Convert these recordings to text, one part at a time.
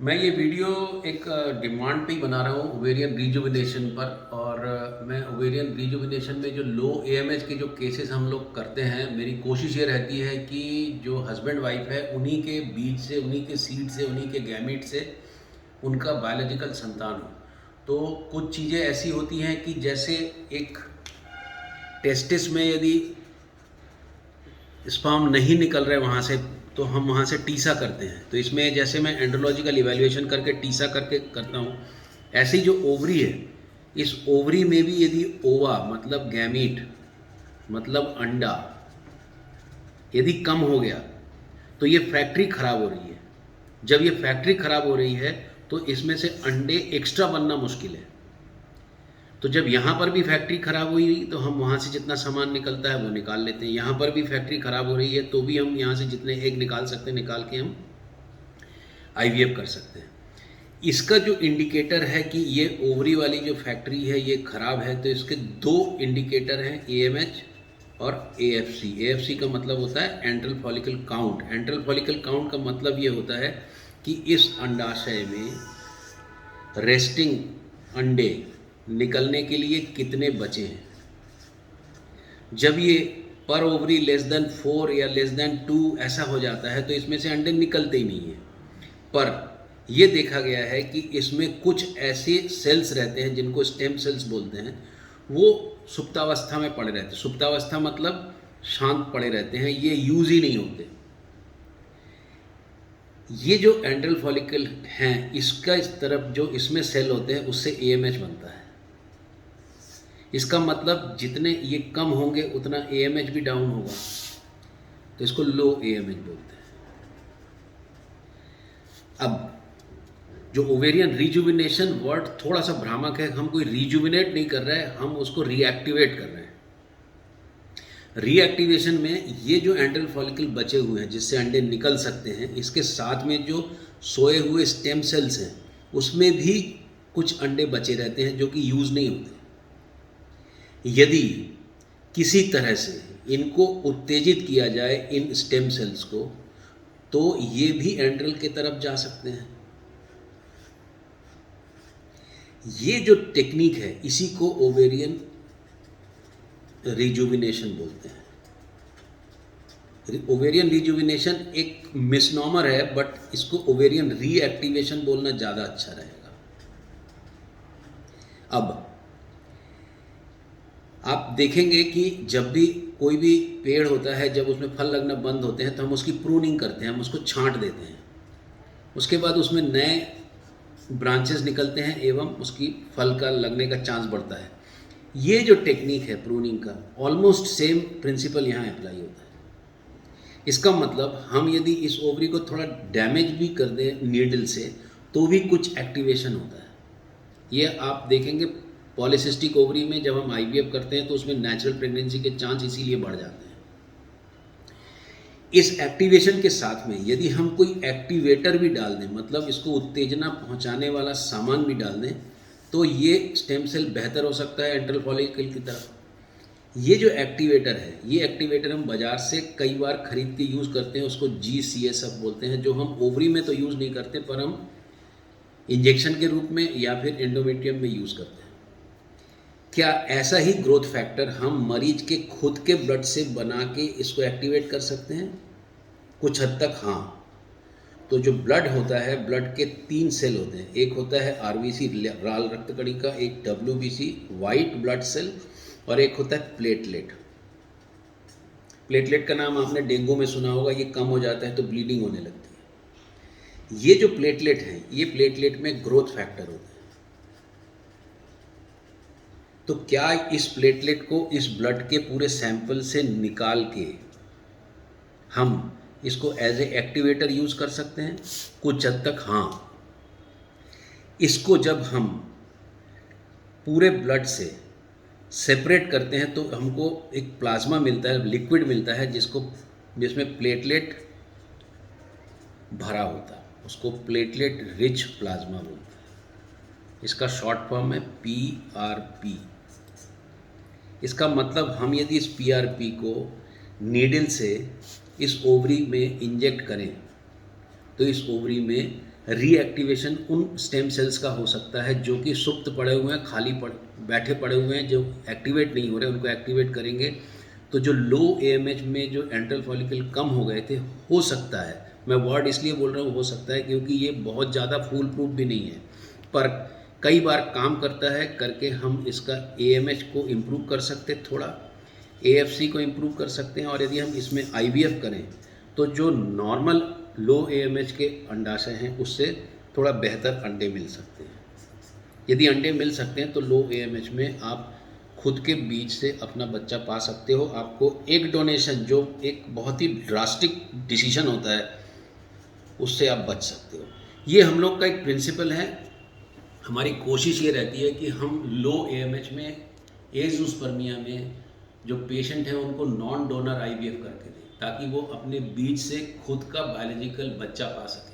मैं ये वीडियो एक डिमांड पे ही बना रहा हूँ ओवेरियन रिजुविनेशन पर। और मैं ओवेरियन रिजुविनेशन में जो लो एएमएच के जो केसेस हम लोग करते हैं, मेरी कोशिश ये रहती है कि जो हस्बैंड वाइफ है उन्हीं के बीज से, उन्हीं के सीड से, उन्हीं के गैमीट से उनका बायोलॉजिकल संतान हो। तो कुछ चीज़ें ऐसी होती हैं कि जैसे एक टेस्टिस में यदि स्पर्म नहीं निकल रहे वहाँ से, तो हम वहाँ से टीसा करते हैं। तो इसमें जैसे मैं एंड्रोलॉजिकल इवैल्यूएशन करके टीसा करके करता हूँ, ऐसे ही जो ओवरी है, इस ओवरी में भी यदि ओवा मतलब गैमीट मतलब अंडा यदि कम हो गया तो ये फैक्ट्री खराब हो रही है। जब ये फैक्ट्री खराब हो रही है तो इसमें से अंडे एक्स्ट्रा बनना मुश्किल है। तो जब यहाँ पर भी फैक्ट्री खराब हुई तो हम वहाँ से जितना सामान निकलता है वो निकाल लेते हैं। यहाँ पर भी फैक्ट्री खराब हो रही है तो भी हम यहाँ से जितने एग निकाल सकते हैं निकाल के हम आईवीएफ कर सकते हैं। इसका जो इंडिकेटर है कि ये ओवरी वाली जो फैक्ट्री है ये खराब है, तो इसके दो इंडिकेटर हैं, एएमएच और एएफसी। एएफसी का मतलब होता है enteral follicle count. Enteral follicle count का मतलब ये होता है कि इस अंडाशय में रेस्टिंग अंडे निकलने के लिए कितने बचे हैं। जब ये पर ओवरी लेस देन 4 या लेस देन 2 ऐसा हो जाता है तो इसमें से अंडे निकलते ही नहीं हैं। पर यह देखा गया है कि इसमें कुछ ऐसे सेल्स रहते हैं जिनको स्टेम सेल्स बोलते हैं, वो सुप्तावस्था में पड़े रहते हैं। सुप्तावस्था मतलब शांत पड़े रहते हैं, ये यूज ही नहीं होते। ये जो एंड्रल फॉलिकल हैं, इसका इस तरफ जो इसमें सेल होते हैं उससे एएमएच बनता है। इसका मतलब जितने ये कम होंगे उतना एएमएच भी डाउन होगा, तो इसको लो एएमएच बोलते हैं। अब जो ओवेरियन रिजुविनेशन वर्ड थोड़ा सा भ्रामक है, हम कोई रिजुविनेट नहीं कर रहे हैं, हम उसको रीएक्टिवेट कर रहे हैं। रीएक्टिवेशन में ये जो एंड्रल फॉलिकल बचे हुए हैं जिससे अंडे निकल सकते हैं, इसके साथ में जो सोए हुए स्टेम सेल्स हैं उसमें भी कुछ अंडे बचे रहते हैं जो कि यूज़ नहीं होते। यदि किसी तरह से इनको उत्तेजित किया जाए इन स्टेम सेल्स को, तो ये भी एंड्रल की तरफ जा सकते हैं। ये जो टेक्निक है इसी को ओवेरियन रिजुविनेशन बोलते हैं। ओवेरियन रिजुविनेशन एक मिसनॉमर है, बट इसको ओवेरियन रीएक्टिवेशन बोलना ज़्यादा अच्छा रहेगा। अब आप देखेंगे कि जब भी कोई भी पेड़ होता है, जब उसमें फल लगना बंद होते हैं तो हम उसकी प्रूनिंग करते हैं, हम उसको छांट देते हैं। उसके बाद उसमें नए ब्रांचेस निकलते हैं एवं उसकी फल का लगने का चांस बढ़ता है। ये जो टेक्निक है प्रूनिंग का, ऑलमोस्ट सेम प्रिंसिपल यहाँ अप्लाई होता है। इसका मतलब हम यदि इस ओवरी को थोड़ा डैमेज भी कर दें नीडल से तो भी कुछ एक्टिवेशन होता है। ये आप देखेंगे पॉलीसिस्टिक ओवरी में जब हम आईवीएफ करते हैं तो उसमें नेचुरल प्रेगनेंसी के चांस इसीलिए बढ़ जाते हैं। इस एक्टिवेशन के साथ में यदि हम कोई एक्टिवेटर भी डाल दें, मतलब इसको उत्तेजना पहुंचाने वाला सामान भी डाल दें, तो ये स्टेम सेल बेहतर हो सकता है एंट्रल फॉलिकल की तरफ। ये जो एक्टिवेटर है, ये एक्टिवेटर हम बाज़ार से कई बार खरीद के यूज़ करते हैं, उसको GCSF बोलते हैं, जो हम ओवरी में तो यूज़ नहीं करते पर हम इंजेक्शन के रूप में या फिर एंडोमेट्रियम में यूज़ करते हैं। क्या ऐसा ही ग्रोथ फैक्टर हम मरीज के खुद के ब्लड से बना के इसको एक्टिवेट कर सकते हैं? कुछ हद तक हाँ। तो जो ब्लड होता है, ब्लड के 3 सेल होते हैं। एक होता है RBC लाल रक्त कणिका, एक WBC वाइट ब्लड सेल, और एक होता है प्लेटलेट। प्लेटलेट का नाम आपने डेंगू में सुना होगा, ये कम हो जाता है तो ब्लीडिंग होने लगती है। ये जो प्लेटलेट है, ये प्लेटलेट में ग्रोथ फैक्टर होता है। तो क्या इस प्लेटलेट को इस ब्लड के पूरे सैंपल से निकाल के हम इसको एज ए एक्टिवेटर यूज़ कर सकते हैं? कुछ हद तक हाँ। इसको जब हम पूरे ब्लड से सेपरेट करते हैं तो हमको एक प्लाज्मा मिलता है, लिक्विड मिलता है, जिसमें प्लेटलेट भरा होता है। उसको प्लेटलेट रिच प्लाज्मा बोलते हैं। इसका शॉर्ट फॉर्म है PRP। इसका मतलब हम यदि इस PRP को नीडल से इस ओवरी में इंजेक्ट करें तो इस ओवरी में रीएक्टिवेशन उन स्टेम सेल्स का हो सकता है जो कि सुप्त पड़े हुए हैं, बैठे पड़े हुए हैं, जो एक्टिवेट नहीं हो रहे, उनको एक्टिवेट करेंगे तो जो लो एएमएच में जो एंट्रल फॉलिकल कम हो गए थे, हो सकता है, मैं वर्ड इसलिए बोल रहा हूँ हो सकता है क्योंकि ये बहुत ज़्यादा फूल प्रूफ भी नहीं है, पर कई बार काम करता है, करके हम इसका एएमएच को इम्प्रूव कर सकते हैं, थोड़ा एएफसी को इम्प्रूव कर सकते हैं, और यदि हम इसमें आईवीएफ करें तो जो नॉर्मल लो एएमएच के अंडाशय हैं उससे थोड़ा बेहतर अंडे मिल सकते हैं। यदि अंडे मिल सकते हैं तो लो एएमएच में आप खुद के बीज से अपना बच्चा पा सकते हो। आपको एक डोनेशन, जो एक बहुत ही ड्रास्टिक डिसीजन होता है, उससे आप बच सकते हो। ये हम लोग का एक प्रिंसिपल है। हमारी कोशिश ये रहती है कि हम लो एएमएच में, एज़ूस्पर्मिया में जो पेशेंट हैं उनको नॉन डोनर आईवीएफ करके दें, ताकि वो अपने बीज से खुद का बायोलॉजिकल बच्चा पा सकें।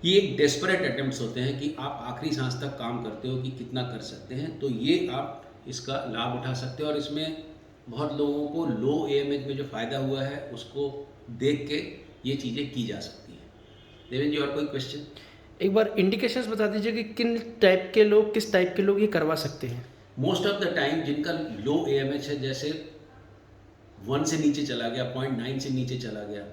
ये एक डेस्परेट अटेम्प्ट्स होते हैं कि आप आखिरी सांस तक काम करते हो कि कितना कर सकते हैं, तो ये आप इसका लाभ उठा सकते हो। और इसमें बहुत लोगों को लो एएमएच में जो फ़ायदा हुआ है उसको देख के ये चीज़ें की जा सकती हैं। देवेंद्र जी, और कोई क्वेश्चन? एक बार इंडिकेशंस बता दीजिए कि किस टाइप के लोग ये करवा सकते हैं। मोस्ट ऑफ द टाइम जिनका लो एएमएच है, जैसे 1 से नीचे चला गया, 0.9 से नीचे चला गया,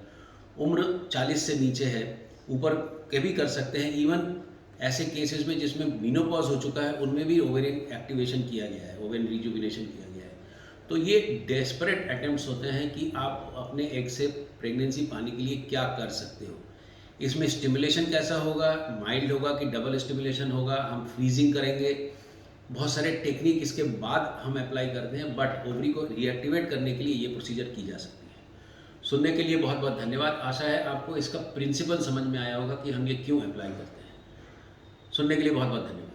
उम्र 40 से नीचे है, ऊपर के भी कर सकते हैं। इवन ऐसे केसेस में जिसमें मीनोपॉज हो चुका है उनमें भी ओवेरियन एक्टिवेशन किया गया है, ओवेरियन रिजुविनेशन किया गया है। तो ये डेस्परेट अटेम्प्ट्स होते हैं कि आप अपने एग से प्रेगनेंसी पाने के लिए क्या कर सकते हो। इसमें स्टिमुलेशन कैसा होगा, माइल्ड होगा कि डबल स्टिमुलेशन होगा, हम फ्रीजिंग करेंगे, बहुत सारे टेक्निक इसके बाद हम अप्लाई करते हैं, बट ओवरी को रीएक्टिवेट करने के लिए ये प्रोसीजर की जा सकती है। सुनने के लिए बहुत बहुत धन्यवाद। आशा है आपको इसका प्रिंसिपल समझ में आया होगा कि हम ये क्यों अप्लाई करते हैं। सुनने के लिए बहुत बहुत धन्यवाद।